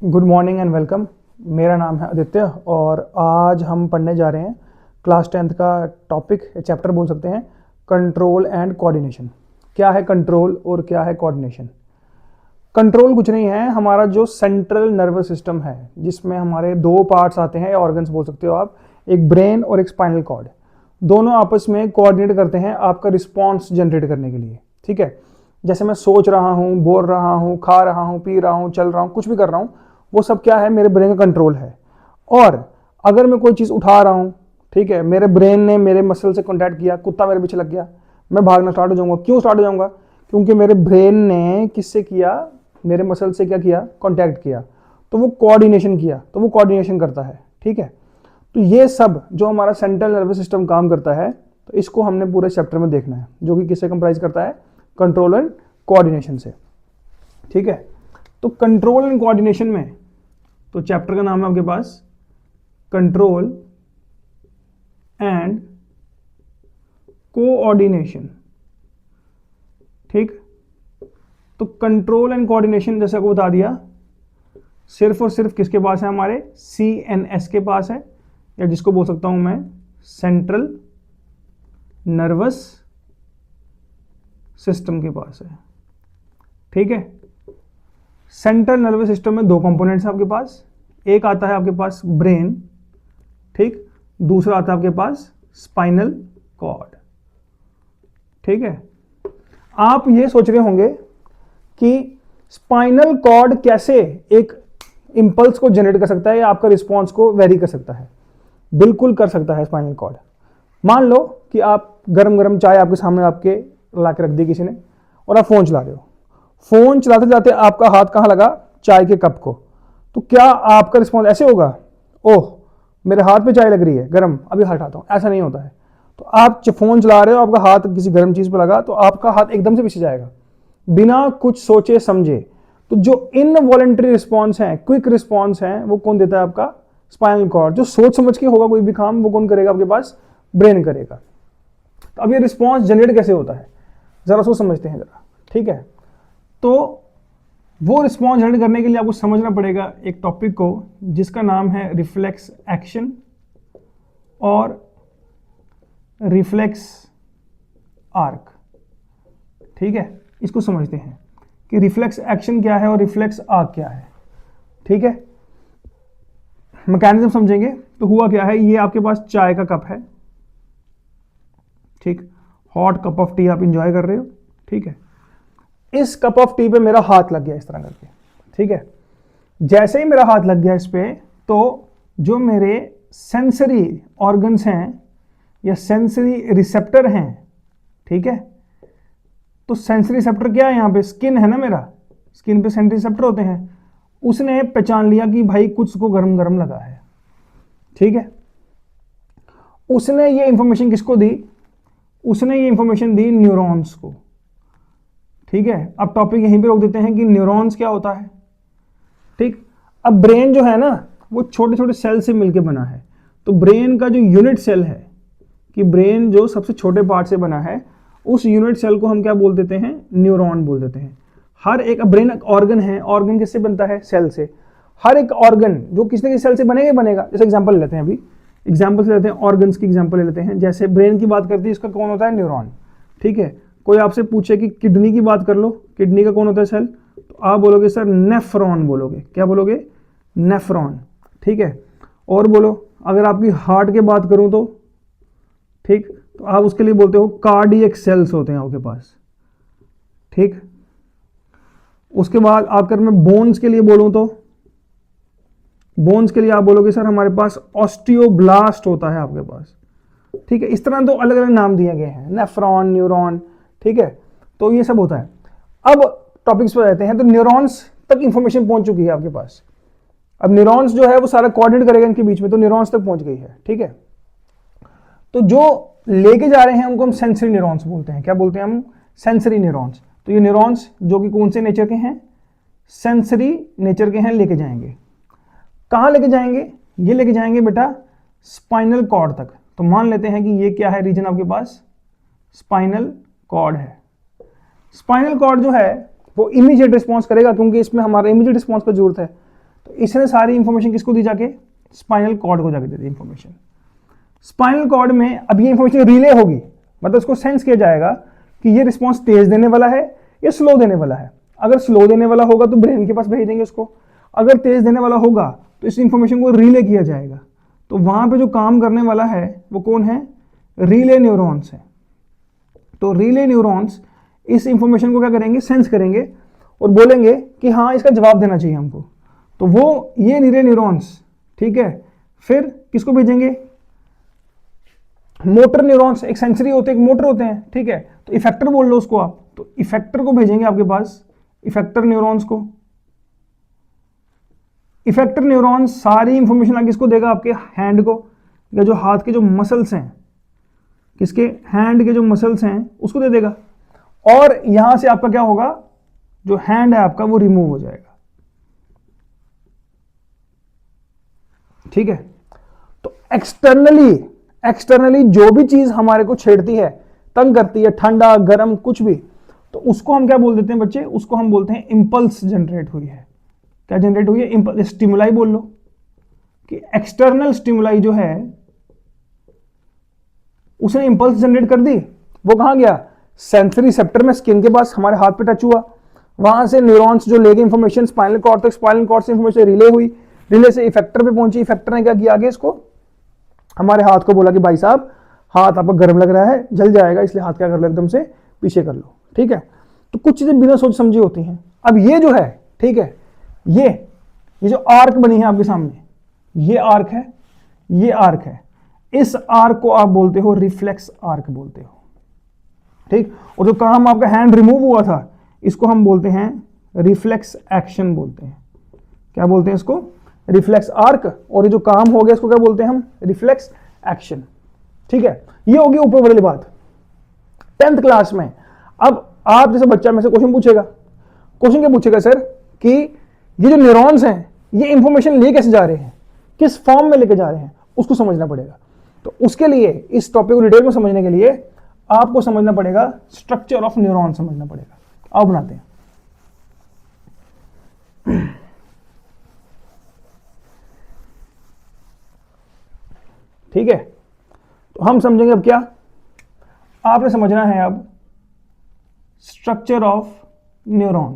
Good morning and welcome. मेरा नाम है आदित्य और आज हम पढ़ने जा रहे हैं क्लास 10th का टॉपिक, चैप्टर बोल सकते हैं, कंट्रोल एंड कोऑर्डिनेशन। क्या है कंट्रोल और क्या है कोऑर्डिनेशन? कंट्रोल कुछ नहीं है, हमारा जो सेंट्रल नर्वस सिस्टम है जिसमें हमारे दो पार्ट्स आते हैं, ऑर्गन्स बोल सकते हो आप, एक ब्रेन और एक स्पाइनल कॉर्ड। दोनों आपस में कोऑर्डिनेट करते हैं आपका रिस्पॉन्स जनरेट करने के लिए। ठीक है, जैसे मैं सोच रहा हूँ, बोल रहा हूँ, खा रहा हूँ, पी रहा हूँ, चल रहा हूँ, कुछ भी कर रहा हूँ, वो सब क्या है, मेरे ब्रेन का कंट्रोल है। और अगर मैं कोई चीज़ उठा रहा हूँ, ठीक है, मेरे ब्रेन ने मेरे मसल से कॉन्टैक्ट किया, कुत्ता मेरे पीछे लग गया, मैं भागना स्टार्ट हो जाऊंगा। क्यों स्टार्ट हो जाऊंगा? क्योंकि मेरे ब्रेन ने किससे किया, मेरे मसल से क्या किया, कॉन्टैक्ट किया, तो वो कोऑर्डिनेशन किया, तो वो कोऑर्डिनेशन करता है। ठीक है, तो ये सब जो हमारा सेंट्रल नर्वस सिस्टम काम करता है, तो इसको हमने पूरे चैप्टर में देखना है, जो कि किससे कंप्राइज करता है, कंट्रोल एंड कोऑर्डिनेशन से। ठीक है, तो कंट्रोल एंड कोऑर्डिनेशन में, तो चैप्टर का नाम है आपके पास कंट्रोल एंड कोऑर्डिनेशन। ठीक, तो कंट्रोल एंड कोऑर्डिनेशन जैसे को बता दिया, सिर्फ और सिर्फ किसके पास है, हमारे CNS के पास है, या जिसको बोल सकता हूं मैं सेंट्रल नर्वस सिस्टम के पास है। ठीक है, सेंट्रल नर्वस सिस्टम में दो कंपोनेंट्स हैं आपके पास, एक आता है आपके पास ब्रेन, ठीक, दूसरा आता है आपके पास स्पाइनल कॉर्ड। ठीक है, आप ये सोच रहे होंगे कि स्पाइनल कॉर्ड कैसे एक इंपल्स को जनरेट कर सकता है या आपका रिस्पॉन्स को वेरी कर सकता है। बिल्कुल कर सकता है स्पाइनल कॉर्ड। मान लो कि आप गरम गरम चाय आपके सामने आपके ला के रख दी किसी ने, और आप फोन चला रहे हो, फोन चलाते चलाते आपका हाथ कहाँ लगा, चाय के कप को, तो क्या आपका रिस्पॉन्स ऐसे होगा, ओह मेरे हाथ पे चाय लग रही है गरम, अभी हटाता हूँ? ऐसा नहीं होता है। तो आप फोन चला रहे हो, आपका हाथ किसी गर्म चीज पर लगा, तो आपका हाथ एकदम से पीछे जाएगा बिना कुछ सोचे समझे। तो जो इनवॉलेंटरी रिस्पॉन्स है, क्विक रिस्पॉन्स है, वो कौन देता है, आपका स्पाइनल कॉर्ड। जो सोच समझ के होगा कोई भी काम, वो कौन करेगा, आपके पास ब्रेन करेगा। तो अब ये रिस्पॉन्स जनरेट कैसे होता है, जरा सोच समझते हैं जरा। ठीक है, तो वो रिस्पॉन्स जनरेट करने के लिए आपको समझना पड़ेगा एक टॉपिक को जिसका नाम है रिफ्लेक्स एक्शन और रिफ्लेक्स आर्क। ठीक है, इसको समझते हैं कि रिफ्लेक्स एक्शन क्या है और रिफ्लेक्स आर्क क्या है। ठीक है, मैकेनिज्म समझेंगे। तो हुआ क्या है, ये आपके पास चाय का कप है, ठीक, हॉट कप ऑफ टी आप इंजॉय कर रहे हो। ठीक है, इस कप ऑफ टी पे मेरा हाथ लग गया इस तरह करके। ठीक है, जैसे ही मेरा हाथ लग गया इस पे, तो जो मेरे सेंसरी ऑर्गन्स हैं या सेंसरी रिसेप्टर हैं, ठीक है, तो सेंसरी रिसेप्टर क्या है, यहाँ पे स्किन है ना, मेरा स्किन पे सेंसरी रिसेप्टर होते हैं, उसने पहचान लिया कि भाई कुछ को गरम गरम लगा है। ठीक है, उसने ये इंफॉर्मेशन किसको दी, उसने ये इंफॉर्मेशन दी न्यूरॉन्स को। ठीक है, अब टॉपिक यहीं पे रोक देते हैं कि न्यूरॉन्स क्या होता है। ठीक, अब ब्रेन जो है ना, वो छोटे छोटे सेल से मिलकर बना है। तो ब्रेन का जो यूनिट सेल है, कि ब्रेन जो सबसे छोटे पार्ट से बना है, उस यूनिट सेल को हम क्या बोल देते हैं, न्यूरॉन बोल देते हैं। हर एक ब्रेन एक ऑर्गन है, ऑर्गन किससे बनता है, सेल से। हर एक ऑर्गन जो किसी न किसी सेल से बनेगा ही बनेगा। जैसे एग्जांपल लेते हैं, अभी एग्जांपल से लेते हैं, ऑर्गन्स की एग्जांपल ले लेते हैं। जैसे ब्रेन की बात करते हैं, इसका कौन होता है, न्यूरॉन। ठीक है, कोई आपसे पूछे कि किडनी की बात कर लो, किडनी का कौन होता है सेल, तो आप बोलोगे सर नेफ्रॉन बोलोगे। क्या बोलोगे, नेफ्रॉन। ठीक है, और बोलो, अगर आपकी हार्ट की बात करूं तो, ठीक, तो आप उसके लिए बोलते हो कार्डियक सेल्स होते हैं आपके पास। ठीक, उसके बाद अगर मैं बोन्स के लिए बोलूं तो बोन्स के लिए आप बोलोगे सर हमारे पास ऑस्टियोब्लास्ट होता है आपके पास। ठीक है, इस तरह तो अलग अलग नाम दिए गए हैं, नेफ्रॉन, न्यूरॉन। ठीक है, तो ये सब होता है। अब टॉपिक्स पर रहते हैं। तो न्यूरॉन्स तक इंफॉर्मेशन पहुंच चुकी है आपके पास। अब न्यूरॉन्स जो है वो सारा कोऑर्डिनेट करेगा इनके बीच में, तो न्यूरॉन्स तक पहुंच गई है। ठीक है, तो जो लेके जा रहे हैं उनको हम सेंसरी न्यूरॉन्स बोलते हैं। क्या बोलते हैं हम, सेंसरी न्यूरॉन्स। तो ये न्यूरॉन्स जो कि कौन से नेचर के हैं, सेंसरी नेचर के हैं, लेके जाएंगे कहाँ, लेके जाएंगे, ये लेके जाएंगे बेटा स्पाइनल कॉर्ड तक। तो मान लेते हैं कि ये क्या है, रीजन आपके पास स्पाइनल कॉर्ड है। स्पाइनल कॉर्ड जो है वो इमीडिएट रिस्पॉन्स करेगा, क्योंकि इसमें हमारा इमीडिएट रिस्पॉन्स पर जरूरत है। तो इसने सारी इंफॉर्मेशन किसको दी जाके, स्पाइनल कॉर्ड को जाके दे दी इंफॉर्मेशन। स्पाइनल कॉर्ड में अब ये इंफॉर्मेशन रिले होगी, मतलब उसको सेंस किया जाएगा कि ये रिस्पॉन्स तेज देने वाला है या स्लो देने वाला है। अगर स्लो देने वाला होगा तो ब्रेन के पास भेज देंगे उसको, अगर तेज देने वाला होगा तो इस इंफॉर्मेशन को रिले किया जाएगा। तो वहां पे जो काम करने वाला है वो कौन है, रिले न्यूरॉन्स है। तो रिले न्यूरॉन्स इस इंफॉर्मेशन को क्या करेंगे, सेंस करेंगे और बोलेंगे कि हाँ इसका जवाब देना चाहिए हमको। तो वो ये रिले न्यूरॉन्स, ठीक है, फिर किसको भेजेंगे, मोटर न्यूरॉन्स, एक सेंसरी होते हैं एक मोटर होते हैं, ठीक है, तो इफेक्टर बोल लो उसको आप, तो इफेक्टर को भेजेंगे आपके पास, इफेक्टर न्यूरॉन्स को। इफेक्टर न्यूरॉन्स सारी इंफॉर्मेशन आगे किसको देगा, आपके हैंड को, या जो हाथ के जो मसल्स हैं, किसके, हैंड के जो मसल्स हैं उसको दे देगा। और यहां से आपका क्या होगा, जो हैंड है आपका वो रिमूव हो जाएगा, ठीक है। तो एक्सटर्नली जो भी चीज हमारे को छेड़ती है, तंग करती है, ठंडा गर्म कुछ भी, तो उसको हम क्या बोल देते हैं बच्चे, उसको हम बोलते हैं इंपल्स जनरेट हुई है। क्या जनरेट हुई है, इंपल्स, स्टिमुलाई बोल लो कि एक्सटर्नल स्टिमुलाई जो है उसने इंपल्स जनरेट कर दी। वो कहां गया, सेंसरी रिसेप्टर में, स्किन के पास हमारे हाथ पे टच हुआ, वहां से न्यूरॉन्स जो ले गए इंफॉर्मेशन स्पाइनल कॉर्ड तक, स्पाइनल कॉर्ड से इंफॉर्मेशन रिले हुई, रिले से इफेक्टर पे पहुंची, इफेक्टर ने क्या किया आगे, इसको हमारे हाथ को बोला कि भाई साहब हाथ आपका गर्म लग रहा है, जल जाएगा, इसलिए हाथ क्या कर लो, एकदम से पीछे कर लो, ठीक है। तो कुछ चीजें बिना सोच समझी होती हैं। अब ये जो है, ठीक है, ये जो आर्क बनी है आपके सामने, ये आर्क है, ये आर्क है, इस आर्क को आप बोलते हो रिफ्लेक्स आर्क बोलते हो, ठीक। और जो काम आपका हैंड रिमूव हुआ था इसको हम बोलते हैं रिफ्लेक्स एक्शन बोलते हैं। क्या बोलते हैं इसको, रिफ्लेक्स आर्क। और ये जो काम हो गया इसको क्या बोलते हैं हम, रिफ्लेक्स एक्शन, ठीक है। ये होगी ऊपर वाली बात 10th क्लास में। अब आप जैसे बच्चा में से क्वेश्चन पूछेगा, क्वेश्चन क्या पूछेगा सर, कि ये जो न्यूरॉन्स हैं ये इंफॉर्मेशन ले कैसे जा रहे हैं, किस फॉर्म में लेके जा रहे हैं, उसको समझना पड़ेगा। तो उसके लिए इस टॉपिक को डिटेल में समझने के लिए आपको समझना पड़ेगा स्ट्रक्चर ऑफ न्यूरॉन समझना पड़ेगा। आओ बनाते हैं। ठीक है, तो हम समझेंगे अब क्या, आपने समझना है अब स्ट्रक्चर ऑफ न्यूरॉन,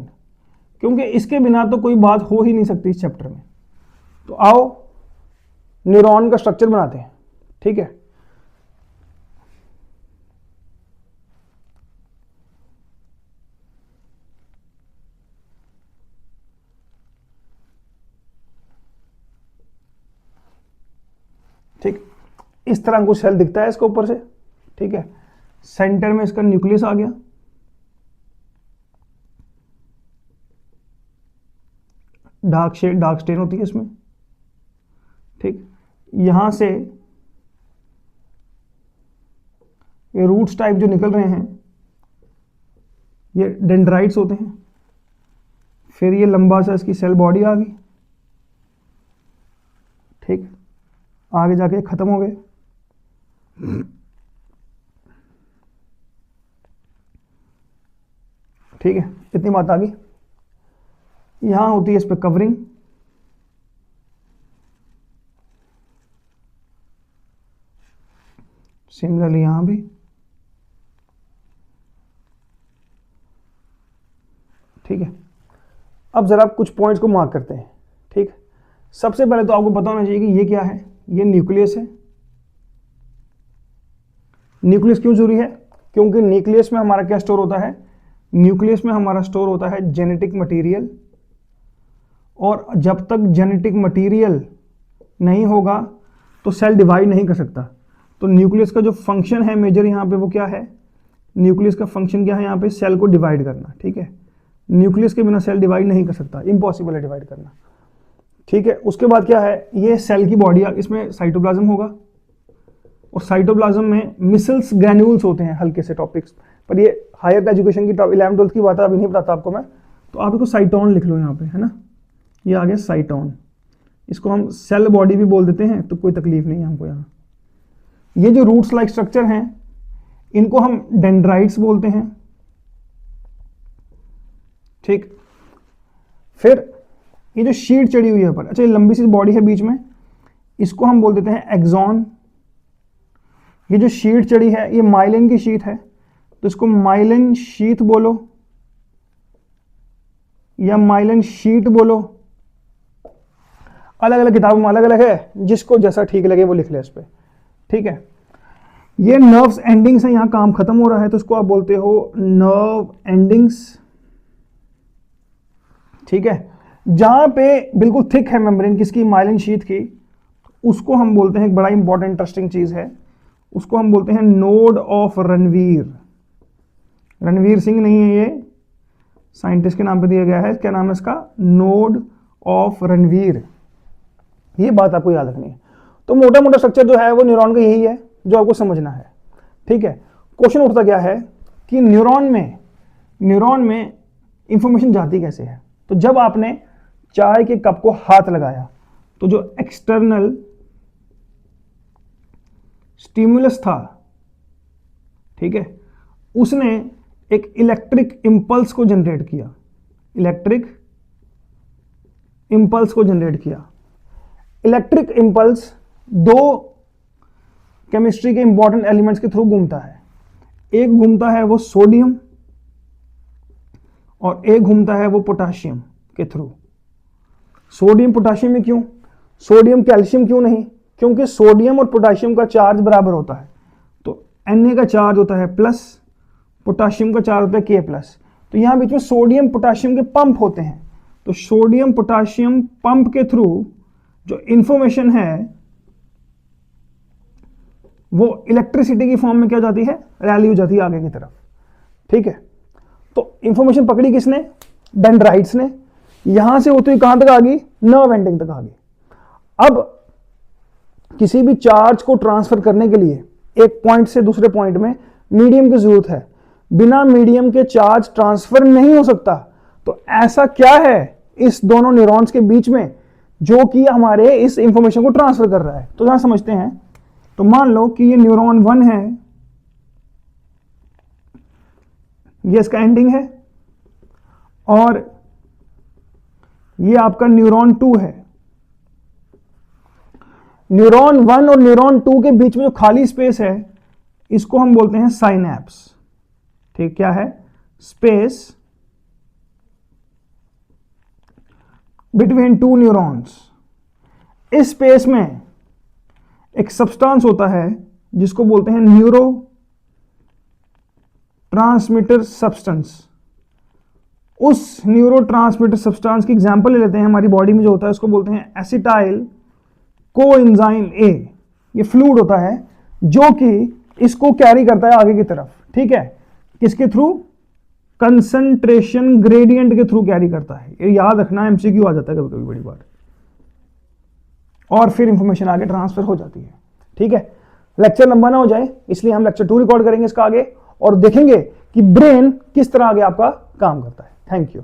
क्योंकि इसके बिना तो कोई बात हो ही नहीं सकती इस चैप्टर में। तो आओ न्यूरॉन का स्ट्रक्चर बनाते हैं, ठीक है। ठीक, इस तरह कुछ सेल दिखता है इसके ऊपर से, ठीक है। सेंटर में इसका न्यूक्लियस आ गया, डार्क शेड, डार्क स्टेन होती है इसमें, ठीक। यहां से ये रूट्स टाइप जो निकल रहे हैं ये डेंड्राइट्स होते हैं। फिर ये लंबा सा इसकी सेल बॉडी आ गई, ठीक, आगे जाके खत्म हो गए। ठीक है, इतनी बात आ गई। यहां होती है इस पे कवरिंग, सिमिलरली यहां भी, ठीक है। अब जरा कुछ पॉइंट्स को मार्क करते हैं, ठीक। सबसे पहले तो आपको पता होना चाहिए कि ये क्या है, ये न्यूक्लियस है। न्यूक्लियस क्यों जरूरी है, क्योंकि न्यूक्लियस में हमारा क्या स्टोर होता है, न्यूक्लियस में हमारा स्टोर होता है जेनेटिक मटेरियल। और जब तक जेनेटिक मटेरियल नहीं होगा तो सेल डिवाइड नहीं कर सकता। तो न्यूक्लियस का जो फंक्शन है मेजर यहाँ पे वो क्या है, न्यूक्लियस का फंक्शन क्या है यहाँ पे, सेल को डिवाइड करना, ठीक है। न्यूक्लियस के बिना सेल डिवाइड नहीं कर सकता, इम्पॉसिबल है डिवाइड करना, ठीक है। उसके बाद क्या है, ये सेल की बॉडी, इसमें साइटोप्लाज्म होगा, और साइटोप्लाज्म में मिसल्स ग्रैन्यूल्स होते हैं, हल्के से टॉपिक्स पर, ये हायर एजुकेशन की 11th 12th की बात है, अभी नहीं बताता आपको मैं। तो आप इसको साइटोन लिख लो यहाँ पे, है ना, ये आ गया साइटोन। इसको हम सेल बॉडी भी बोल देते हैं, तो कोई तकलीफ नहीं है हमको यहाँ। ये जो रूट्स लाइक स्ट्रक्चर हैं इनको हम डेंड्राइट्स बोलते हैं, ठीक। फिर ये जो शीट चढ़ी हुई है ऊपर, अच्छा ये लंबी सी बॉडी है बीच में, इसको हम बोल देते हैं एक्सॉन। ये जो शीट चढ़ी है ये माइलिन की शीट है, तो इसको माइलिन शीट बोलो या माइलिन शीट बोलो। अलग अलग किताबों में अलग अलग है, जिसको जैसा ठीक लगे वो लिख ले इस पे, ठीक है। ये नर्व्स एंडिंग्स है, यहां काम खत्म हो रहा है तो इसको आप बोलते हो नर्व एंडिंग्स, ठीक है। जहां पे बिल्कुल थिक है मेम्ब्रेन किसकी, माइलिन शीट की, उसको हम बोलते हैं, एक बड़ा इंपॉर्टेंट इंटरेस्टिंग चीज है, उसको हम बोलते हैं नोड ऑफ रणवीर। रणवीर सिंह नहीं है, ये साइंटिस्ट के नाम पे दिया गया है, क्या नाम है इसका, नोड ऑफ रणवीर। ये बात आपको याद रखनी है। तो मोटा मोटा स्ट्रक्चर जो है वो न्यूरॉन का यही है जो आपको समझना है, ठीक है। क्वेश्चन उठता क्या है कि न्यूरॉन में इंफॉर्मेशन जाती कैसे है। तो जब आपने चाय के कप को हाथ लगाया तो जो एक्सटर्नल स्टिमुलस था, ठीक है, उसने एक इलेक्ट्रिक इंपल्स को जनरेट किया, इलेक्ट्रिक इंपल्स को जनरेट किया। इलेक्ट्रिक इंपल्स दो केमिस्ट्री के इंपॉर्टेंट एलिमेंट्स के थ्रू घूमता है, एक घूमता है वो सोडियम और एक घूमता है वो पोटाशियम के थ्रू। सोडियम पोटाशियम में क्यों, सोडियम कैल्शियम क्यों नहीं, क्योंकि सोडियम और पोटाशियम का चार्ज बराबर होता है, तो Na का चार्ज होता है प्लस, पोटाशियम का चार्ज होता है K प्लस, तो यहां बीच में सोडियम पोटाशियम के पंप होते हैं। तो सोडियम पोटाशियम पंप के थ्रू जो इंफॉर्मेशन है वो इलेक्ट्रिसिटी की फॉर्म में क्या जाती है, रैली हो जाती है आगे की तरफ, ठीक है। तो इंफॉर्मेशन पकड़ी किसने, डेंड्राइट्स ने, यहां से होती हुई कहां तक आ गई, नर्व एंडिंग तक आ गई। अब किसी भी चार्ज को ट्रांसफर करने के लिए एक पॉइंट से दूसरे पॉइंट में मीडियम की जरूरत है, बिना मीडियम के चार्ज ट्रांसफर नहीं हो सकता। तो ऐसा क्या है इस दोनों न्यूरॉन्स के बीच में जो कि हमारे इस इंफॉर्मेशन को ट्रांसफर कर रहा है, तो यहां समझते हैं। तो मान लो कि ये न्यूरॉन 1 है, ये इसका एंडिंग है, और ये आपका न्यूरॉन 2 है। न्यूरॉन 1 और न्यूरॉन 2 के बीच में जो खाली स्पेस है इसको हम बोलते हैं साइनैप्स, ठीक, क्या है, स्पेस बिटवीन टू न्यूरॉन्स। इस स्पेस में एक सब्सटेंस होता है जिसको बोलते हैं न्यूरो ट्रांसमीटर सब्सटेंस। उस न्यूरो ट्रांसमीटर सब्सटेंस की एग्जांपल ले लेते हैं, हमारी बॉडी में जो होता है उसको बोलते हैं एसिटाइल कोएंजाइम ए। ये फ्लूइड होता है जो कि इसको कैरी करता है आगे की तरफ, ठीक है, किसके थ्रू, कंसंट्रेशन ग्रेडियंट के थ्रू कैरी करता है। ये याद रखना, एमसीक्यू आ जाता है कभी कभी बड़ी बार, और फिर इंफॉर्मेशन आगे ट्रांसफर हो जाती है, ठीक है। लेक्चर लंबा ना हो जाए इसलिए हम लेक्चर 2 रिकॉर्ड करेंगे इसका आगे, और देखेंगे कि ब्रेन किस तरह आगे आपका काम करता है। Thank you.